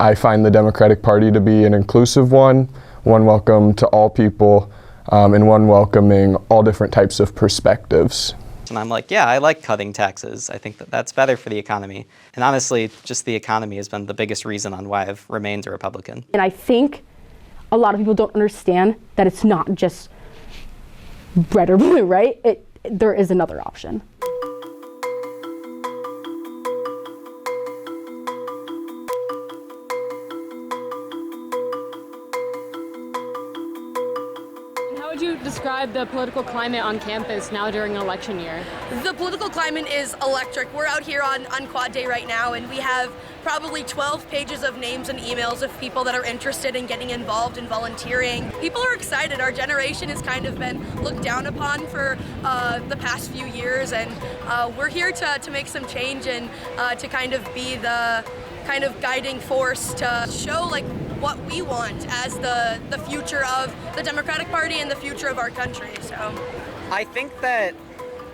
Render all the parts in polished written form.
I find the Democratic Party to be an inclusive one welcome to all people, and one welcoming all different types of perspectives. And I'm like, yeah, I like cutting taxes. I think that that's better for the economy. And honestly, just the economy has been the biggest reason on why I've remained a Republican. And I think a lot of people don't understand that it's not just red or blue, right? There is another option. How would you describe the political climate on campus now during election year? The political climate is electric. We're out here on Quad Day right now, and we have probably 12 pages of names and emails of people that are interested in getting involved and volunteering. People are excited. Our generation has kind of been looked down upon for the past few years, and we're here to make some change and to kind of be the kind of guiding force to show like what we want as the future of the Democratic Party and the future of our country. So I think that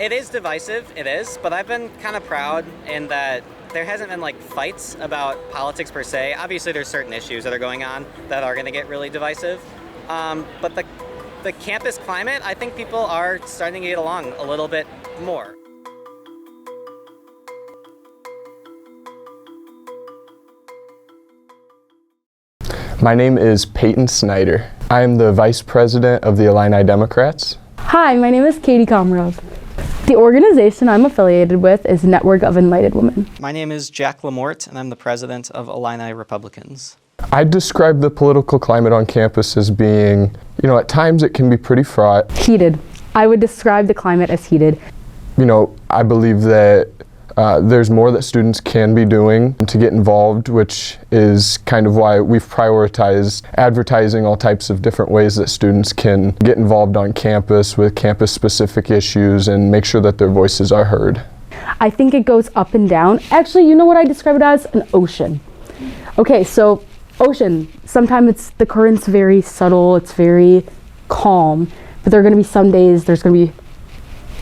it is divisive, it is, but I've been kind of proud in that there hasn't been like fights about politics per se. Obviously there's certain issues that are going on that are going to get really divisive, but the campus climate, I think people are starting to get along a little bit more. My name is Peyton Snyder. I am the Vice President of the Illini Democrats. Hi, my name is Comrov. The organization I'm affiliated with is Network of Enlightened Women. My name is LaMorte, and I'm the President of Illini Republicans. I'd describe the political climate on campus as being, at times it can be pretty fraught. Heated. I would describe the climate as heated. I believe that there's more that students can be doing to get involved, which is kind of why we've prioritized advertising all types of different ways that students can get involved on campus with campus-specific issues and make sure that their voices are heard. I think it goes up and down. Actually, you know what I describe it as? An ocean. Okay, so ocean, sometimes the current's very subtle, it's very calm, but there are going to be some days there's going to be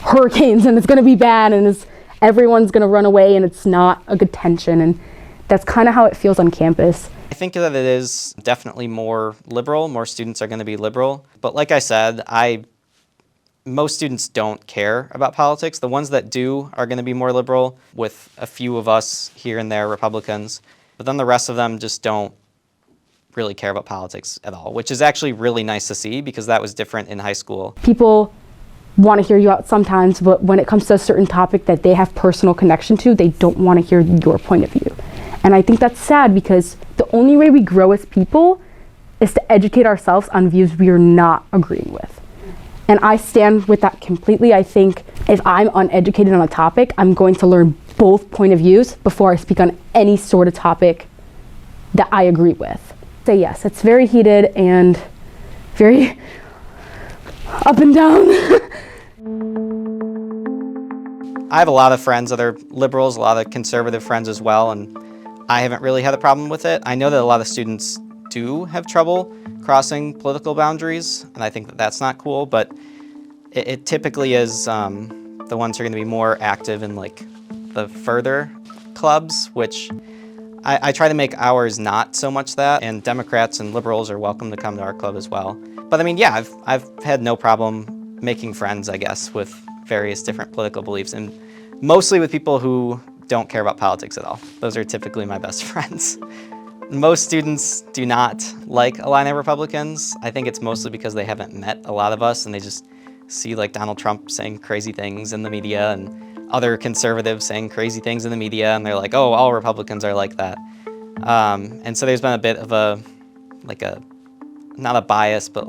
hurricanes and it's going to be bad and everyone's going to run away and it's not a good tension, and that's kind of how it feels on campus. I think that it is definitely more liberal. More students are going to be liberal. But like I said, most students don't care about politics. The ones that do are going to be more liberal, with a few of us here and there Republicans. But then the rest of them just don't really care about politics at all, which is actually really nice to see because that was different in high school. People want to hear you out sometimes, but when it comes to a certain topic that they have personal connection to, they don't want to hear your point of view. And I think that's sad because the only way we grow as people is to educate ourselves on views we are not agreeing with. And I stand with that completely. I think if I'm uneducated on a topic, I'm going to learn both point of views before I speak on any sort of topic that I agree with. So yes, it's very heated and very up and down. I have a lot of friends that are liberals, a lot of conservative friends as well, and I haven't really had a problem with it. I know that a lot of students do have trouble crossing political boundaries, and I think that that's not cool, but it typically is the ones who are going to be more active in like the further clubs, which I try to make ours not so much that, and Democrats and liberals are welcome to come to our club as well. But I mean, yeah, I've had no problem making friends, I guess, with various different political beliefs, and mostly with people who don't care about politics at all. Those are typically my best friends. Most students do not like Illini Republicans. I think it's mostly because they haven't met a lot of us and they just see like Donald Trump saying crazy things in the media and other conservatives saying crazy things in the media, and they're like, oh, all Republicans are like that. And so there's been a bit of not a bias, but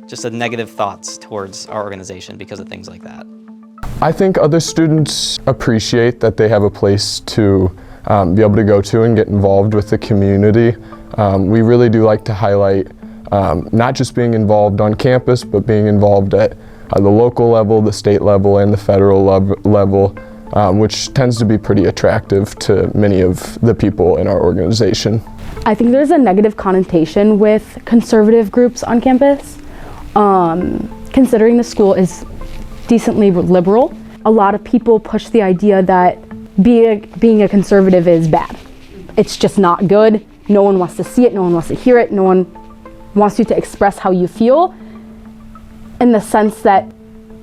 just a negative thoughts towards our organization because of things like that. I think other students appreciate that they have a place to be able to go to and get involved with the community. We really do like to highlight not just being involved on campus, but being involved at the local level, the state level, and the federal level, which tends to be pretty attractive to many of the people in our organization. I think there's a negative connotation with conservative groups on campus. Considering the school is decently liberal, a lot of people push the idea that being a conservative is bad. It's just not good, no one wants to see it, no one wants to hear it, no one wants you to express how you feel, in the sense that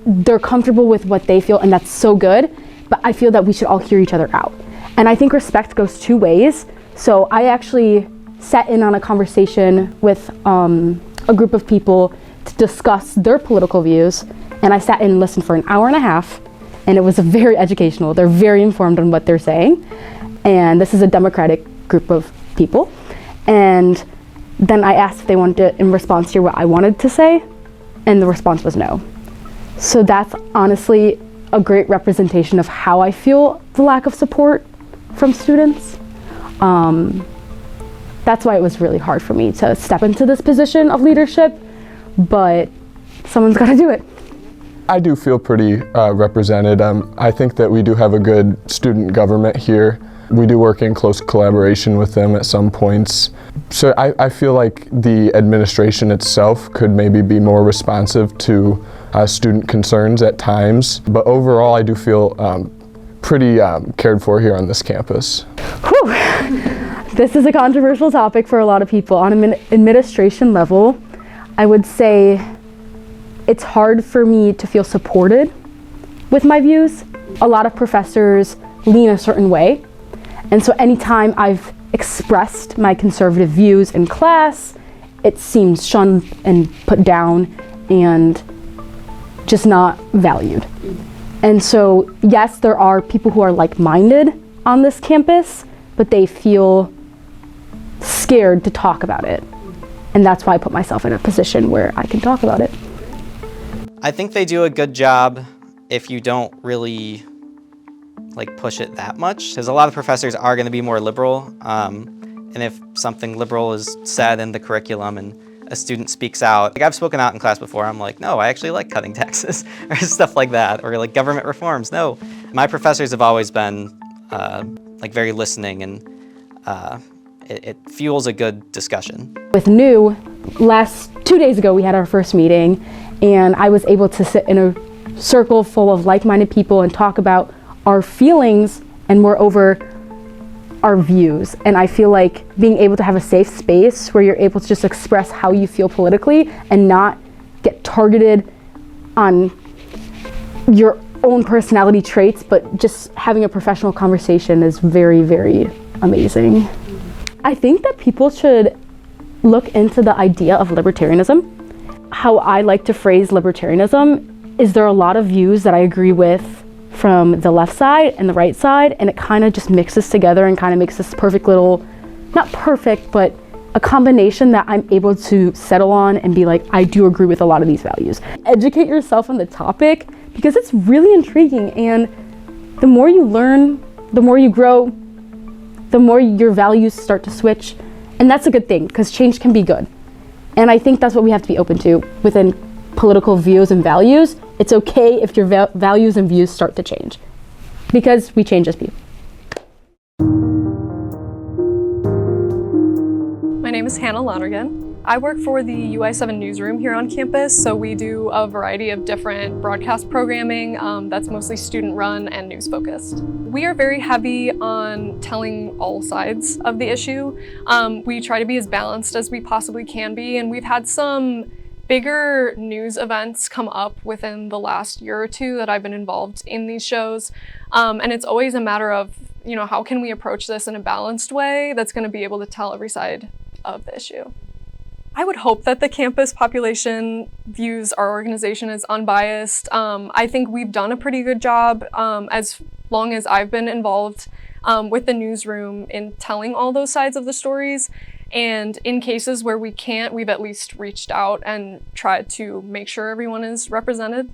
they're comfortable with what they feel, and that's so good. But I feel that we should all hear each other out. And I think respect goes two ways. So I actually sat in on a conversation with a group of people to discuss their political views, and I sat in and listened for an hour and a half, and it was very educational. They're very informed on what they're saying, and this is a Democratic group of people. And then I asked if they wanted to, in response to hear what I wanted to say, and the response was no. So that's honestly a great representation of how I feel the lack of support from students. That's why it was really hard for me to step into this position of leadership, but someone's got to do it. I do feel pretty represented. I think that we do have a good student government here. We do work in close collaboration with them at some points. So I feel like the administration itself could maybe be more responsive to student concerns at times. But overall, I do feel pretty cared for here on this campus. Whew. This is a controversial topic for a lot of people. On an administration level, I would say it's hard for me to feel supported with my views. A lot of professors lean a certain way. And so anytime I've expressed my conservative views in class, it seems shunned and put down and just not valued. And so, yes, there are people who are like-minded on this campus, but they feel scared to talk about it. And that's why I put myself in a position where I can talk about it. I think they do a good job if you don't really push it that much, because a lot of professors are going to be more liberal, and if something liberal is said in the curriculum and a student speaks out, I've spoken out in class before, I'm like, no, I actually like cutting taxes, or stuff like that, or government reforms. No, my professors have always been very listening, and it fuels a good discussion. With New, 2 days ago we had our first meeting, and I was able to sit in a circle full of like-minded people and talk about our feelings and moreover our views. And I feel like being able to have a safe space where you're able to just express how you feel politically and not get targeted on your own personality traits, but just having a professional conversation is very, very amazing. I think that people should look into the idea of libertarianism. How I like to phrase libertarianism is there are a lot of views that I agree with from the left side and the right side, and it kind of just mixes together and kind of makes this perfect little, not perfect, but a combination that I'm able to settle on and be like, I do agree with a lot of these values. Educate yourself on the topic because it's really intriguing, and the more you learn, the more you grow, the more your values start to switch, and that's a good thing because change can be good. And I think that's what we have to be open to within political views and values. It's okay if your values and views start to change because we change as people. My name is Hannah Lonergan. I work for the UI7 newsroom here on campus, so we do a variety of different broadcast programming that's mostly student-run and news-focused. We are very heavy on telling all sides of the issue. We try to be as balanced as we possibly can be, and we've had some bigger news events come up within the last year or two that I've been involved in these shows. And it's always a matter of, how can we approach this in a balanced way that's going to be able to tell every side of the issue. I would hope that the campus population views our organization as unbiased. I think we've done a pretty good job as long as I've been involved with the newsroom in telling all those sides of the stories. And in cases where we can't, we've at least reached out and tried to make sure everyone is represented.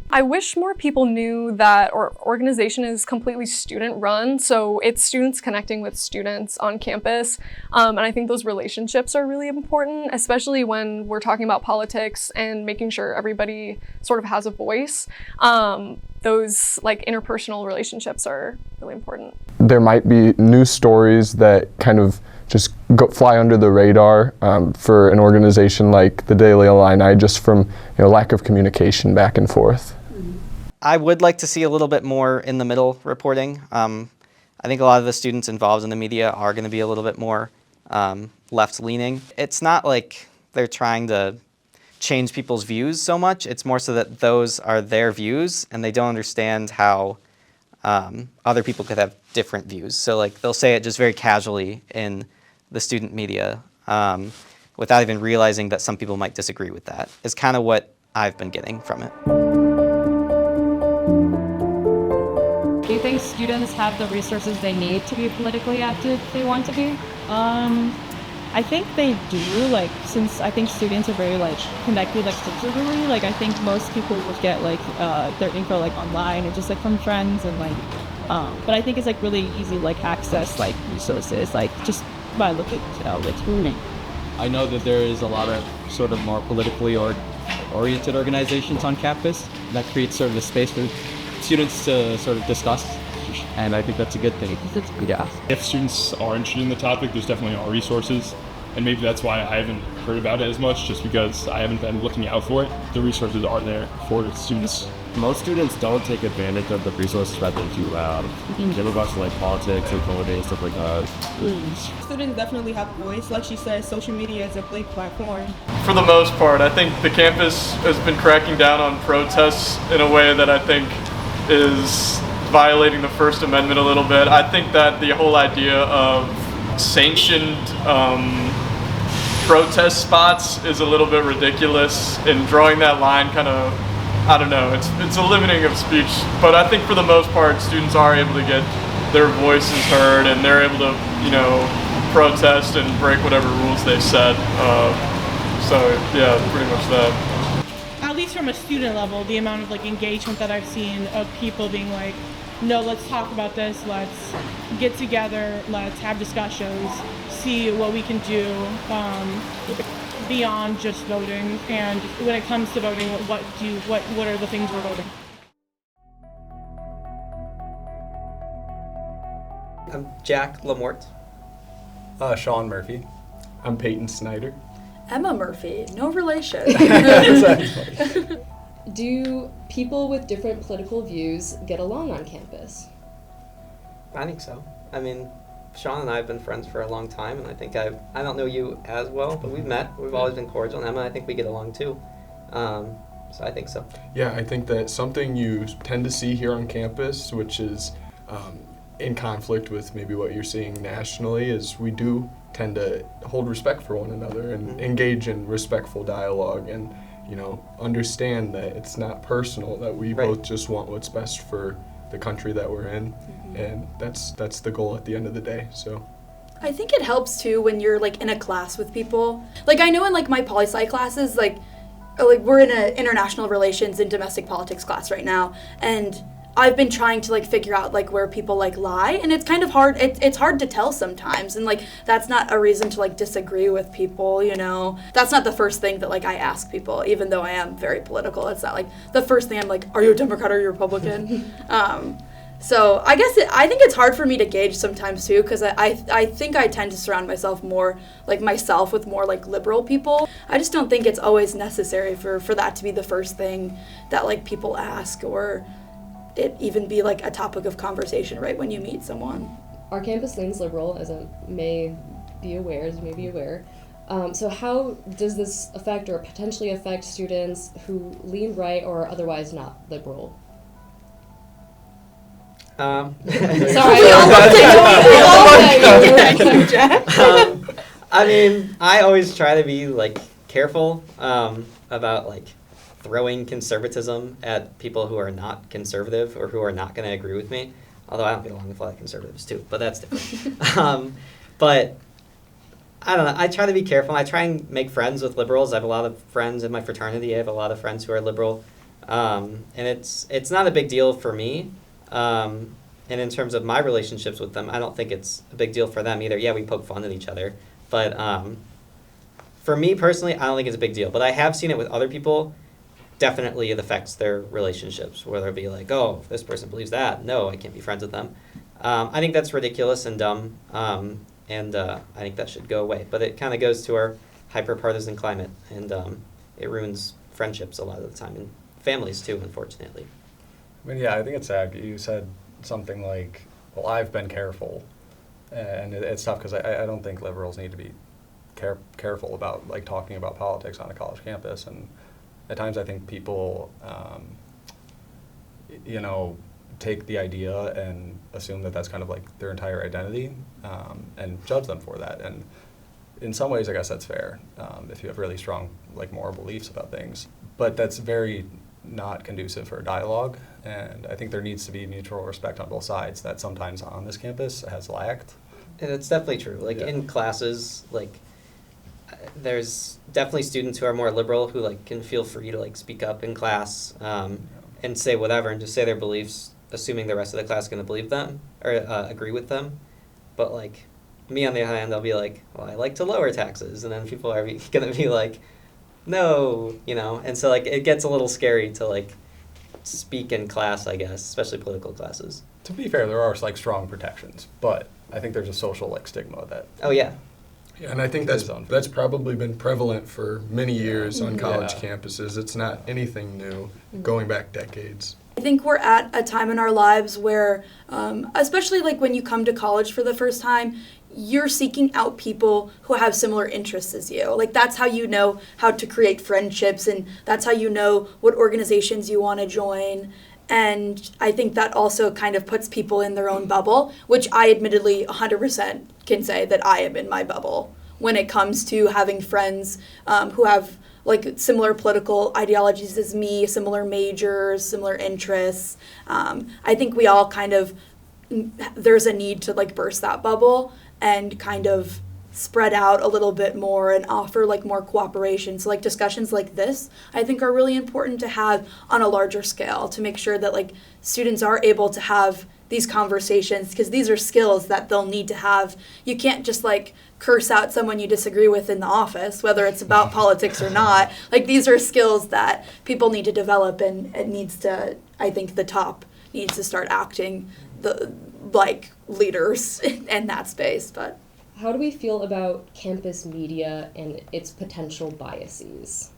I wish more people knew that our organization is completely student-run, so it's students connecting with students on campus, and I think those relationships are really important, especially when we're talking about politics and making sure everybody sort of has a voice. Those interpersonal relationships are really important. There might be news stories that kind of just fly under the radar for an organization like the Daily Illini, just from lack of communication back and forth. I would like to see a little bit more in the middle reporting. I think a lot of the students involved in the media are going to be a little bit more left-leaning. It's not like they're trying to change people's views so much. It's more so that those are their views, and they don't understand how other people could have different views. So like they'll say it just very casually in the student media without even realizing that some people might disagree with that, is kind of what I've been getting from it. Do you think students have the resources they need to be politically active if they want to be? I think they do, like, since I think students are very, like, connected, like, digitally, like, I think most people would get, like, their info, like, online or just, like, from friends and, like, but I think it's, like, really easy, like, access, like, resources, like, just by looking, like, reading. I know that there is a lot of sort of more politically oriented organizations on campus that creates sort of a space for students to sort of discuss, and I think that's a good thing. Yeah. If students are interested in the topic, there's definitely are resources, and maybe that's why I haven't heard about it as much, just because I haven't been looking out for it. The resources are there for students. Most students don't take advantage of the resources that they do have. In regards to like politics and voting, stuff like that. Students definitely have a voice. Like she said, social media is a big platform. For the most part, I think the campus has been cracking down on protests in a way that I think is violating the First Amendment a little bit. I think that the whole idea of sanctioned protest spots is a little bit ridiculous, and drawing that line kind of, I don't know, it's a limiting of speech. But I think for the most part, students are able to get their voices heard, and they're able to, you know, protest and break whatever rules they've set. So yeah, pretty much that. At least from a student level, the amount of like engagement that I've seen of people being like, no, let's talk about this, let's get together, let's have discussions, see what we can do beyond just voting. And when it comes to voting, what are the things we're voting? I'm Jack LaMorte. Sean Murphy. I'm Peyton Snyder. Emma Murphy, no relation. Do people with different political views get along on campus? I think so. I mean, Sean and I have been friends for a long time, and I think I don't know you as well, but we've met. We've always been cordial, and Emma, I think we get along too. So I think so. Yeah, I think that something you tend to see here on campus, which is in conflict with maybe what you're seeing nationally, is we do tend to hold respect for one another and engage in respectful dialogue, and you know, understand that it's not personal, that we both just want what's best for the country that we're in, and that's the goal at the end of the day. So I think it helps too when you're like in a class with people. Like I know in like my poli-sci classes, like we're in an international relations and domestic politics class right now, and I've been trying to like figure out like where people like lie, and it's kind of hard. It's hard to tell sometimes, and like that's not a reason to like disagree with people, you know. That's not the first thing that like I ask people, even though I am very political. It's not like the first thing I'm like, are you a Democrat or are you a Republican? So I guess I think it's hard for me to gauge sometimes too, because I think I tend to surround myself more like myself with more like liberal people. I just don't think it's always necessary for that to be the first thing that like people ask, or it even be like a topic of conversation right when you meet someone. Our campus leans liberal, as you may be aware. So how does this affect or potentially affect students who lean right or are otherwise not liberal? Sorry. I mean, I always try to be like careful about like throwing conservatism at people who are not conservative or who are not going to agree with me. Although I don't get along with a lot of conservatives too, but that's different. But I don't know. I try to be careful. I try and make friends with liberals. I have a lot of friends in my fraternity. I have a lot of friends who are liberal, and it's not a big deal for me. And in terms of my relationships with them, I don't think it's a big deal for them either. Yeah, we poke fun at each other, but for me personally, I don't think it's a big deal. But I have seen it with other people. Definitely it affects their relationships, where they'll be like, oh, if this person believes that, no, I can't be friends with them. I think that's ridiculous and dumb, and I think that should go away. But it kind of goes to our hyper-partisan climate, and it ruins friendships a lot of the time, and families too, unfortunately. I mean, yeah, I think it's sad. You said something like, well, I've been careful. And it's tough because I don't think liberals need to be careful about like talking about politics on a college campus. And at times I think people, you know, take the idea and assume that that's kind of like their entire identity, and judge them for that. And in some ways, I guess that's fair if you have really strong like moral beliefs about things. But that's very not conducive for dialogue. And I think there needs to be mutual respect on both sides that sometimes on this campus has lacked. And it's definitely true. Like Yeah. in classes, like there's definitely students who are more liberal who like can feel free to like speak up in class and say whatever and just say their beliefs, assuming the rest of the class is going to believe them or agree with them. But like me on the other hand, I'll be like, well, I like to lower taxes, and then people are going to be like, no, you know. And so like it gets a little scary to like speak in class, I guess, especially political classes. To be fair, there are like strong protections, but I think there's a social like stigma that. Oh yeah. Yeah, and I think that's probably been prevalent for many years on college campuses. It's not anything new, going back decades. I think we're at a time in our lives where, especially like when you come to college for the first time, you're seeking out people who have similar interests as you. Like that's how you know how to create friendships, and that's how you know what organizations you want to join. And I think that also kind of puts people in their own bubble, which I admittedly 100% can say that I am in my bubble when it comes to having friends who have like similar political ideologies as me, similar majors, similar interests. I think we all kind of, there's a need to like burst that bubble and kind of spread out a little bit more and offer like more cooperation. So like discussions like this, I think are really important to have on a larger scale to make sure that like students are able to have these conversations, because these are skills that they'll need to have. You can't just like curse out someone you disagree with in the office, whether it's about politics or not. Like these are skills that people need to develop, and it needs to, I think the top needs to start acting the like leaders in that space. But how do we feel about campus media and its potential biases?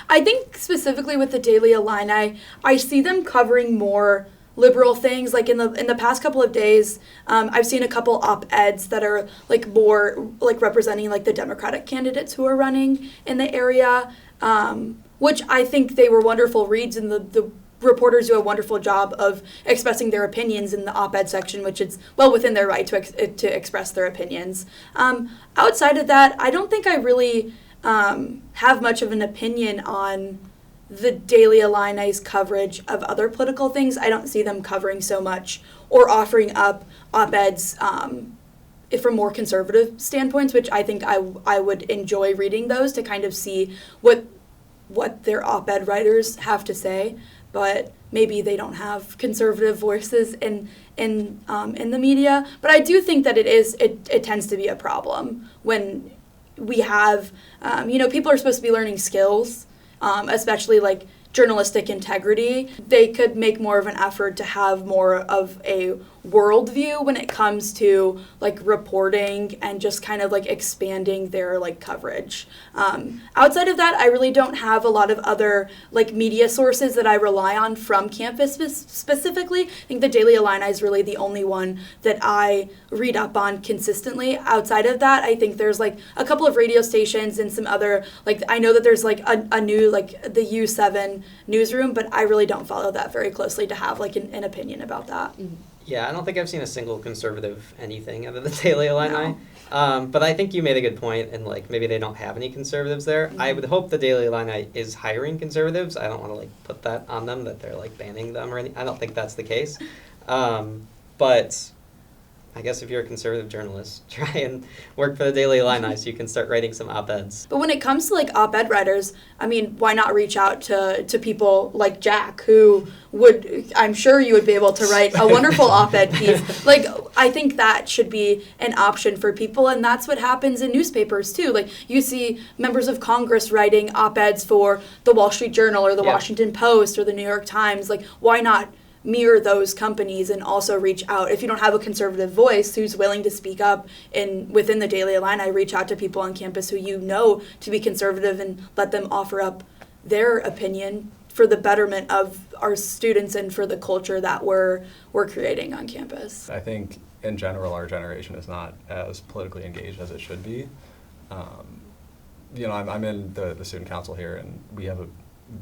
I think specifically with the Daily Illini, I see them covering more liberal things. Like in the past couple of days, I've seen a couple op-eds that are like more like representing like the Democratic candidates who are running in the area, which I think they were wonderful reads, and the reporters do a wonderful job of expressing their opinions in the op-ed section, which is well within their right to express their opinions. Outside of that, I don't think I really have much of an opinion on the Daily Illini's coverage of other political things. I don't see them covering so much or offering up op-eds from more conservative standpoints, which I think I would enjoy reading those to kind of see what their op-ed writers have to say. But maybe they don't have conservative voices in the media. But I do think that it tends to be a problem when we have, people are supposed to be learning skills, especially like journalistic integrity. They could make more of an effort to have more of a worldview when it comes to like reporting and just kind of like expanding their like coverage. Outside of that, I really don't have a lot of other like media sources that I rely on from campus specifically. I think the Daily Illini is really the only one that I read up on consistently. Outside of that, I think there's like a couple of radio stations and some other, like I know that there's like a new, like the U7 newsroom, but I really don't follow that very closely to have like an opinion about that. Yeah, I don't think I've seen a single conservative anything other than Daily Illini. No. But I think you made a good point, and like maybe they don't have any conservatives there. Mm-hmm. I would hope the Daily Illini is hiring conservatives. I don't want to like put that on them that they're like banning them or anything. I don't think that's the case. But I guess if you're a conservative journalist, try and work for the Daily Illini so you can start writing some op-eds. But when it comes to like op-ed writers, I mean, why not reach out to people like Jack, who would, I'm sure you would be able to write a wonderful op-ed piece. Like, I think that should be an option for people, and that's what happens in newspapers too. Like, you see members of Congress writing op-eds for the Wall Street Journal or the Washington Post or the New York Times. Like, why not mirror those companies and also reach out? If you don't have a conservative voice who's willing to speak up within the Daily Illini, reach out to people on campus who you know to be conservative and let them offer up their opinion for the betterment of our students and for the culture that we're creating on campus. I think in general, our generation is not as politically engaged as it should be. You know, I'm in the student council here, and we have a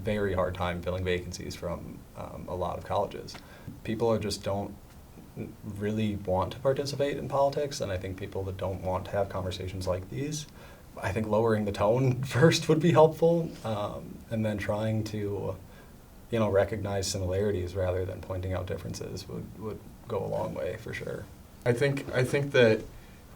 very hard time filling vacancies from a lot of colleges. People just don't really want to participate in politics, and I think people that don't want to have conversations like these, I think lowering the tone first would be helpful, and then trying to, you know, recognize similarities rather than pointing out differences would go a long way for sure. I think that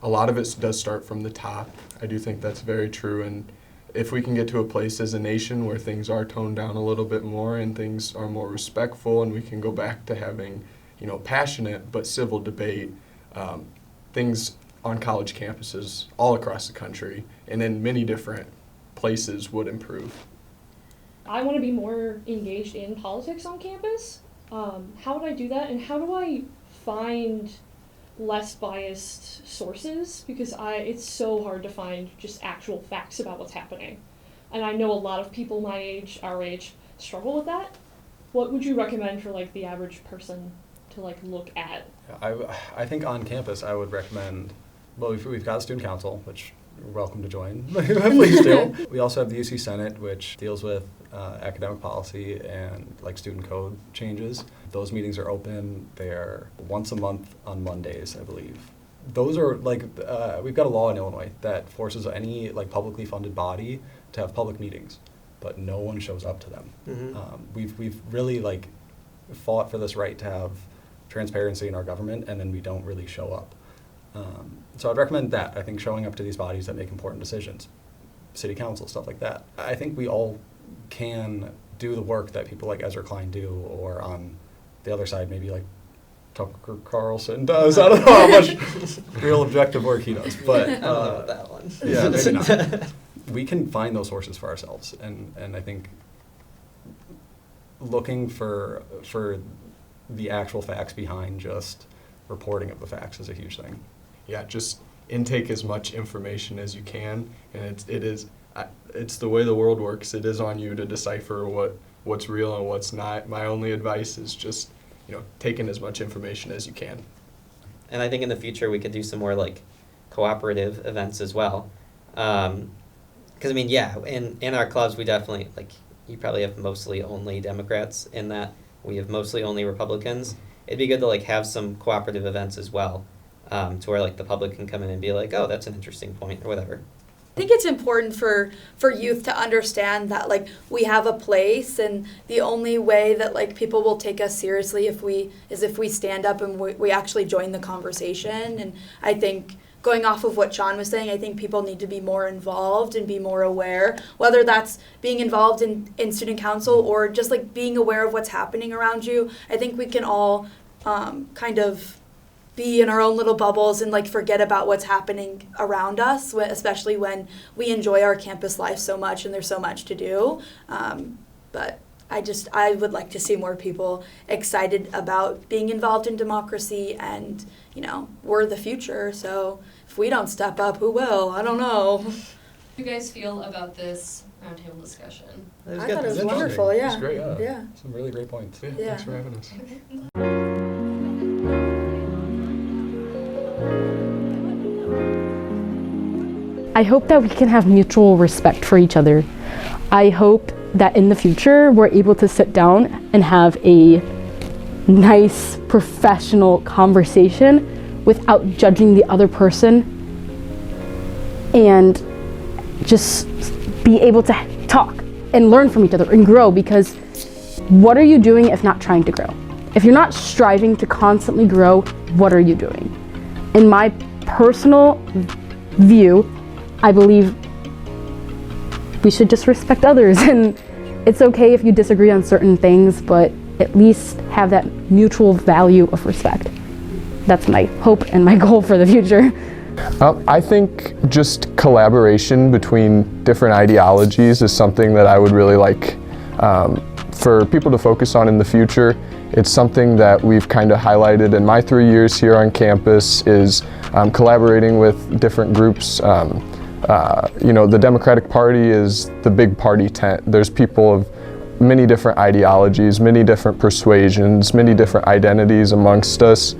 a lot of it does start from the top. I do think that's very true, and if we can get to a place as a nation where things are toned down a little bit more and things are more respectful, and we can go back to having, you know, passionate but civil debate, things on college campuses all across the country and in many different places would improve. I want to be more engaged in politics on campus. How would I do that, and how do I find less biased sources? Because it's so hard to find just actual facts about what's happening. And I know a lot of people my age, our age, struggle with that. What would you recommend for like the average person to like look at? I think on campus I would recommend, well, we've got a student council, which you're welcome to join. Please do. We also have the UC Senate, which deals with academic policy and like student code changes. Those meetings are open. They're once a month on Mondays, I believe. Those are like, we've got a law in Illinois that forces any like publicly funded body to have public meetings, but no one shows up to them. Mm-hmm. We've really like fought for this right to have transparency in our government, and then we don't really show up. So I'd recommend that. I think showing up to these bodies that make important decisions, city council, stuff like that. I think we all can do the work that people like Ezra Klein do, or on the other side, maybe like Tucker Carlson does. I don't know how much real objective work he does, but I don't know about that one. Yeah, maybe not. We can find those sources for ourselves, and I think looking for the actual facts behind just reporting of the facts is a huge thing. Yeah, just intake as much information as you can, and it's the way the world works. It is on you to decipher what's real and what's not. My only advice is just, you know, take in as much information as you can. And I think in the future we could do some more like cooperative events as well. Because I mean, yeah, in our clubs we definitely, like, you probably have mostly only Democrats in that. We have mostly only Republicans. It'd be good to like have some cooperative events as well, to where like the public can come in and be like, oh, that's an interesting point or whatever. I think it's important for youth to understand that like we have a place, and the only way that like people will take us seriously if we stand up and we actually join the conversation. And I think, going off of what Sean was saying, I think people need to be more involved and be more aware, whether that's being involved in student council or just like being aware of what's happening around you. I think we can all kind of be in our own little bubbles and like forget about what's happening around us, especially when we enjoy our campus life so much and there's so much to do. But I would like to see more people excited about being involved in democracy, and, you know, we're the future, so if we don't step up, who will? I don't know. How do you guys feel about this roundtable discussion? I thought it was wonderful, yeah. It was great. Yeah. Some really great points. Yeah. Thanks for having us. I hope that we can have mutual respect for each other. I hope that in the future we're able to sit down and have a nice professional conversation without judging the other person, and just be able to talk and learn from each other and grow, because what are you doing if not trying to grow? If you're not striving to constantly grow, what are you doing? In my personal view, I believe we should just respect others, and it's okay if you disagree on certain things, but at least have that mutual value of respect. That's my hope and my goal for the future. I think just collaboration between different ideologies is something that I would really like for people to focus on in the future. It's something that we've kind of highlighted in my 3 years here on campus, is collaborating with different groups. You know, the Democratic Party is the big party tent. There's people of many different ideologies, many different persuasions, many different identities amongst us.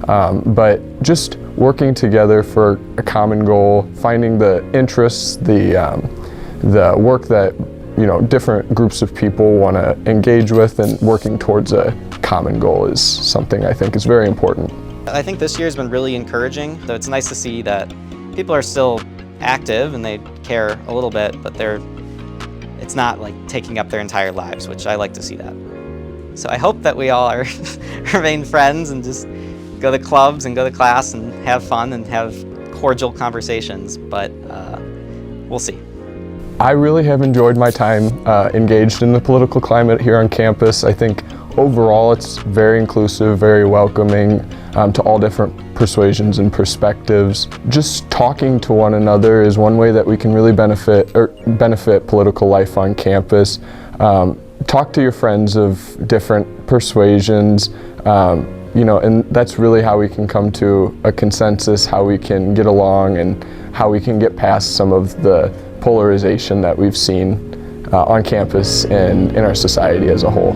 but just working together for a common goal, finding the interests, the work that different groups of people want to engage with, and working towards a common goal is something I think is very important. I think this year has been really encouraging, though it's nice to see that people are still active and they care a little bit, but it's not like taking up their entire lives, which I like to see that. So I hope that we all are remain friends and just go to clubs and go to class and have fun and have cordial conversations, but we'll see. I really have enjoyed my time engaged in the political climate here on campus. I think overall it's very inclusive, very welcoming to all different persuasions and perspectives. Just talking to one another is one way that we can really benefit political life on campus. Talk to your friends of different persuasions, and that's really how we can come to a consensus, how we can get along, and how we can get past some of the polarization that we've seen on campus and in our society as a whole.